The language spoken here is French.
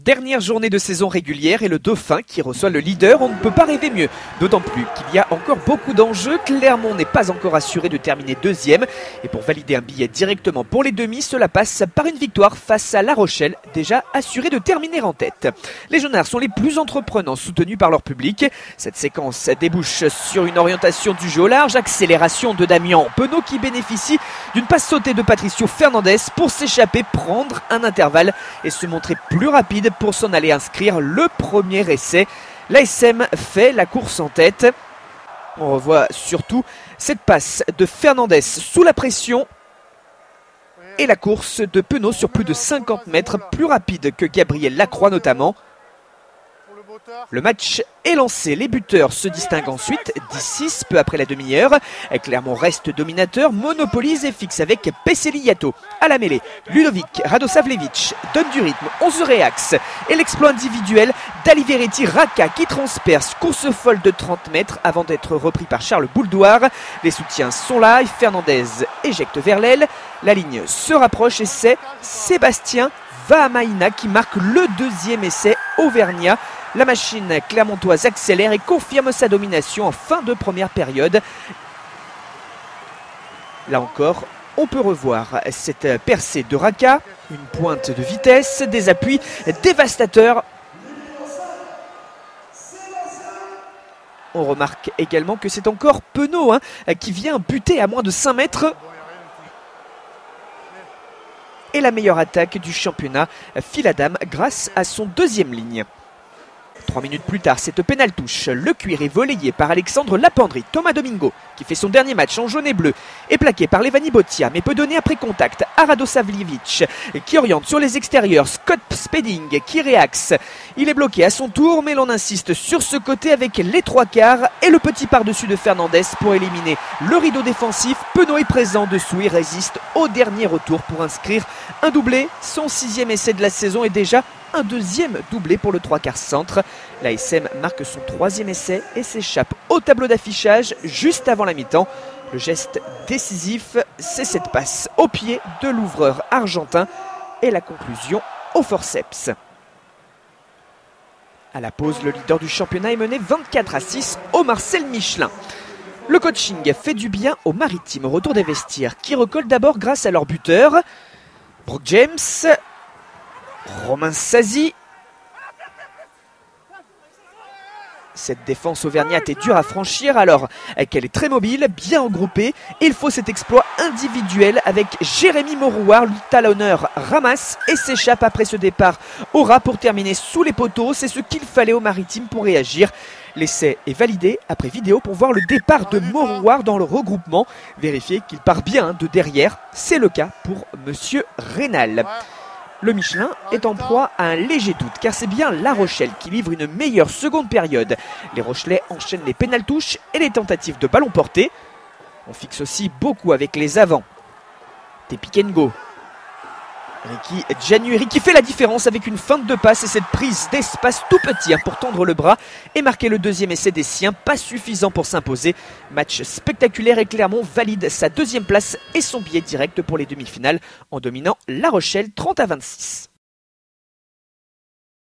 Dernière journée de saison régulière et le Dauphin qui reçoit le leader, on ne peut pas rêver mieux. D'autant plus qu'il y a encore beaucoup d'enjeux, Clermont n'est pas encore assuré de terminer deuxième. Et pour valider un billet directement pour les demi, cela passe par une victoire face à La Rochelle, déjà assuré de terminer en tête. Les Jaunards sont les plus entreprenants, soutenus par leur public. Cette séquence débouche sur une orientation du jeu au large, accélération de Damien Penaud qui bénéficie d'une passe sautée de Patricio Fernandez pour s'échapper, prendre un intervalle et se montrer plus rapide pour s'en aller inscrire le premier essai. L'ASM fait la course en tête. On revoit surtout cette passe de Fernandez sous la pression et la course de Penaud sur plus de 50 mètres, plus rapide que Gabriel Lacroix notamment. Le match est lancé, les buteurs se distinguent ensuite, 10-6 peu après la demi-heure. Clermont reste dominateur, monopolise et fixe avec Peseli Yato. À la mêlée, Ludovic Radosavljevic donne du rythme, 11 réax. Et l'exploit individuel d'Aliveretti Raka qui transperce, course folle de 30 mètres avant d'être repris par Charles Bouldoir. Les soutiens sont là, et Fernandez éjecte vers l'aile. La ligne se rapproche et c'est Sébastien Vahamaina qui marque le deuxième essai auvergnat. La machine clermontoise accélère et confirme sa domination en fin de première période. Là encore, on peut revoir cette percée de Raka, une pointe de vitesse, des appuis dévastateurs. On remarque également que c'est encore Penaud qui vient buter à moins de 5 mètres. Et la meilleure attaque du championnat file à dame grâce à son deuxième ligne. 3 minutes plus tard, cette pénale-touche, le cuir est volleyé par Alexandre Lapendry. Thomas Domingo, qui fait son dernier match en jaune et bleu, est plaqué par Levani Botia, mais peut donner après contact à Radosavljevic, qui oriente sur les extérieurs. Scott Spedding, qui réaxe. Il est bloqué à son tour, mais l'on insiste sur ce côté avec les 3/4 et le petit par-dessus de Fernandez pour éliminer le rideau défensif. Penaud est présent dessous, il résiste au dernier retour pour inscrire un doublé. Son 6e essai de la saison est déjà un deuxième doublé pour le 3/4 centre. L'ASM marque son 3e essai et s'échappe au tableau d'affichage juste avant la mi-temps. Le geste décisif, c'est cette passe au pied de l'ouvreur argentin et la conclusion au forceps. À la pause, le leader du championnat est mené 24-6 au Marcel Michelin. Le coaching fait du bien aux Maritimes au retour des vestiaires qui recollent d'abord grâce à leur buteur, Brock James, Romain Sazi. Cette défense auvergnate est dure à franchir alors qu'elle est très mobile, bien regroupée. Il faut cet exploit individuel avec Jérémy Mourouard, lui talonneur ramasse et s'échappe après ce départ au ras pour terminer sous les poteaux. C'est ce qu'il fallait aux Maritimes pour réagir. L'essai est validé après vidéo pour voir le départ de Mourouard dans le regroupement. Vérifier qu'il part bien de derrière, c'est le cas pour Monsieur Rénal. Le Michelin est en proie à un léger doute car c'est bien La Rochelle qui livre une meilleure seconde période. Les Rochelais enchaînent les pénal-touches et les tentatives de ballon porté. On fixe aussi beaucoup avec les avants. Des pick and go. Ricky Giannueri qui fait la différence avec une feinte de passe et cette prise d'espace tout petit pour tendre le bras et marquer le deuxième essai des siens, pas suffisant pour s'imposer. Match spectaculaire et Clermont valide sa 2e place et son billet direct pour les demi-finales en dominant La Rochelle 30-26.